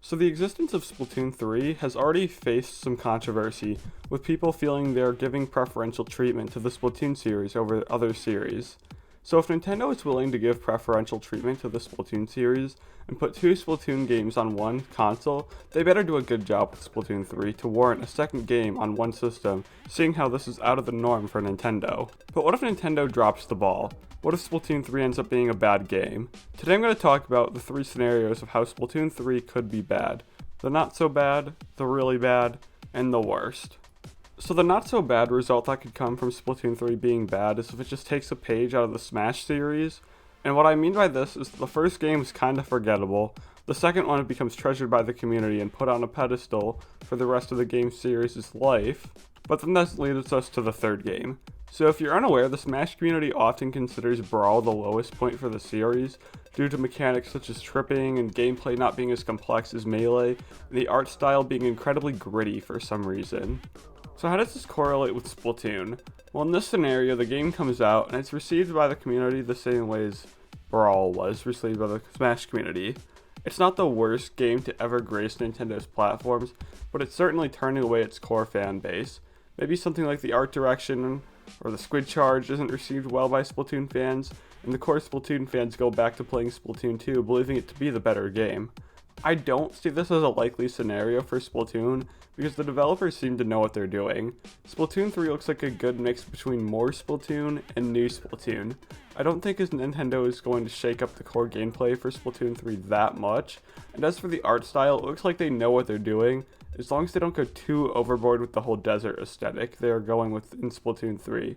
So the existence of Splatoon 3 has already faced some controversy, with people feeling they're giving preferential treatment to the Splatoon series over other series. So if Nintendo is willing to give preferential treatment to the Splatoon series and put two Splatoon games on one console, they better do a good job with Splatoon 3 to warrant a second game on one system, seeing how this is out of the norm for Nintendo. But what if Nintendo drops the ball? What if Splatoon 3 ends up being a bad game? Today I'm going to talk about the three scenarios of how Splatoon 3 could be bad. The not so bad, the really bad, and the worst. So the not so bad result that could come from Splatoon 3 being bad is if it just takes a page out of the Smash series. And what I mean by this is the first game is kind of forgettable, the second one becomes treasured by the community and put on a pedestal for the rest of the game series' life, but then that leads us to the third game. So if you're unaware, the Smash community often considers Brawl the lowest point for the series, due to mechanics such as tripping and gameplay not being as complex as Melee, and the art style being incredibly gritty for some reason. So how does this correlate with Splatoon? Well, in this scenario, the game comes out and it's received by the community the same way as Brawl was received by the Smash community. It's not the worst game to ever grace Nintendo's platforms, but it's certainly turning away its core fan base. Maybe something like the art direction or the squid charge isn't received well by Splatoon fans, and the core Splatoon fans go back to playing Splatoon 2, believing it to be the better game. I don't see this as a likely scenario for Splatoon, because the developers seem to know what they're doing. Splatoon 3 looks like a good mix between more Splatoon and new Splatoon. I don't think Nintendo is going to shake up the core gameplay for Splatoon 3 that much, and as for the art style, it looks like they know what they're doing. As long as they don't go too overboard with the whole desert aesthetic they are going with in Splatoon 3.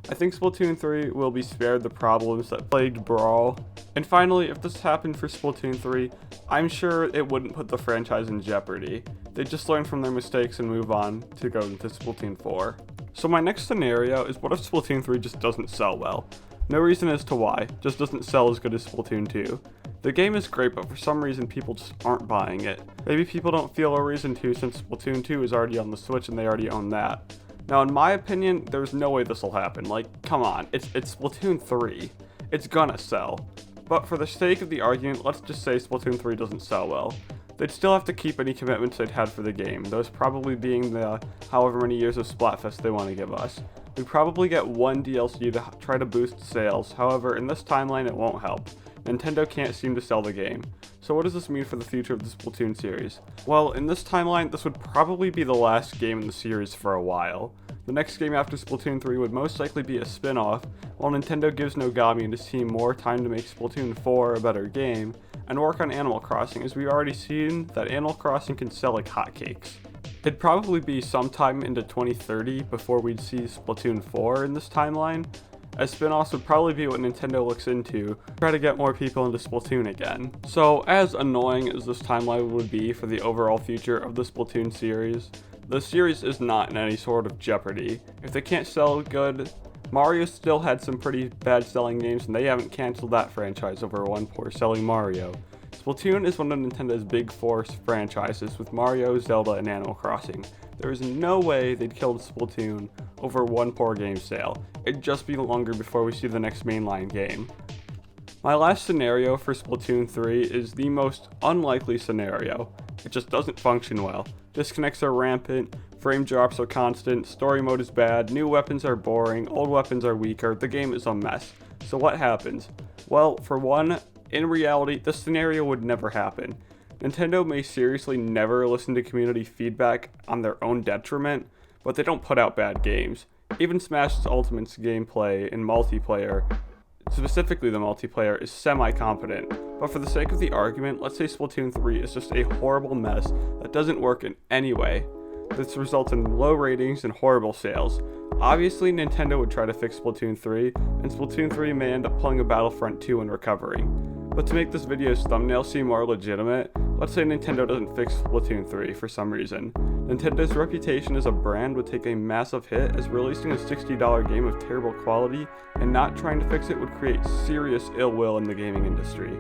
I think Splatoon 3 will be spared the problems that plagued Brawl. And finally, if this happened for Splatoon 3, I'm sure it wouldn't put the franchise in jeopardy. They'd just learn from their mistakes and move on to go into Splatoon 4. So my next scenario is, what if Splatoon 3 just doesn't sell well? No reason as to why, just doesn't sell as good as Splatoon 2. The game is great, but for some reason people just aren't buying it. Maybe people don't feel a reason to, since Splatoon 2 is already on the Switch and they already own that. Now in my opinion, there's no way this will happen. Like, come on, it's Splatoon 3. It's gonna sell. But for the sake of the argument, let's just say Splatoon 3 doesn't sell well. They'd still have to keep any commitments they'd had for the game, those probably being the however many years of Splatfest they want to give us. We'd probably get one DLC to try to boost sales, however in this timeline it won't help. Nintendo can't seem to sell the game. So what does this mean for the future of the Splatoon series? Well, in this timeline, this would probably be the last game in the series for a while. The next game after Splatoon 3 would most likely be a spin-off, while Nintendo gives Nogami and his team more time to make Splatoon 4 a better game, and work on Animal Crossing, as we've already seen that Animal Crossing can sell like hotcakes. It'd probably be sometime into 2030 before we'd see Splatoon 4 in this timeline, as spin-offs would probably be what Nintendo looks into to try to get more people into Splatoon again. So as annoying as this timeline would be for the overall future of the Splatoon series, the series is not in any sort of jeopardy. If they can't sell good, Mario still had some pretty bad selling games and they haven't canceled that franchise over one poor selling Mario. Splatoon is one of Nintendo's big four franchises with Mario, Zelda, and Animal Crossing. There is no way they'd kill Splatoon over one poor game sale. It'd just be longer before we see the next mainline game. My last scenario for Splatoon 3 is the most unlikely scenario. It just doesn't function well. Disconnects are rampant, frame drops are constant, story mode is bad, new weapons are boring, old weapons are weaker, the game is a mess. So what happens? Well, for one, in reality, this scenario would never happen. Nintendo may seriously never listen to community feedback on their own detriment, but they don't put out bad games. Even Smash's Ultimate's gameplay and multiplayer, specifically the multiplayer, is semi-competent. But for the sake of the argument, let's say Splatoon 3 is just a horrible mess that doesn't work in any way. This results in low ratings and horrible sales. Obviously, Nintendo would try to fix Splatoon 3, and Splatoon 3 may end up pulling a Battlefront 2 in recovery. But to make this video's thumbnail seem more legitimate, let's say Nintendo doesn't fix Splatoon 3 for some reason. Nintendo's reputation as a brand would take a massive hit, as releasing a $60 game of terrible quality and not trying to fix it would create serious ill will in the gaming industry.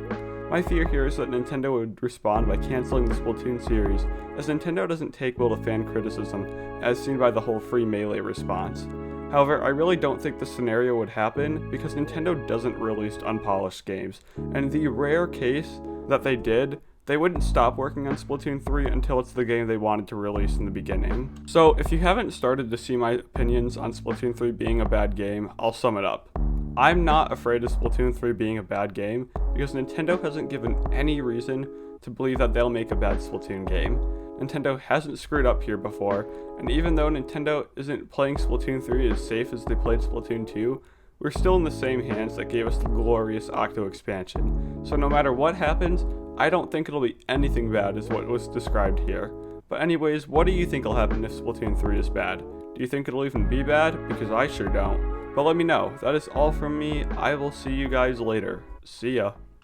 My fear here is that Nintendo would respond by canceling the Splatoon series, as Nintendo doesn't take well to fan criticism, as seen by the whole free Melee response. However, I really don't think this scenario would happen, because Nintendo doesn't release unpolished games, and in the rare case that they did, they wouldn't stop working on Splatoon 3 until it's the game they wanted to release in the beginning. So if you haven't started to see my opinions on Splatoon 3 being a bad game, I'll sum it up. I'm not afraid of Splatoon 3 being a bad game because Nintendo hasn't given any reason to believe that they'll make a bad Splatoon game. Nintendo hasn't screwed up here before, and even though Nintendo isn't playing Splatoon 3 as safe as they played Splatoon 2, we're still in the same hands that gave us the glorious Octo expansion. So no matter what happens, I don't think it'll be anything bad as what was described here. But anyways, what do you think will happen if Splatoon 3 is bad? Do you think it'll even be bad? Because I sure don't. But let me know. That is all from me. I will see you guys later. See ya.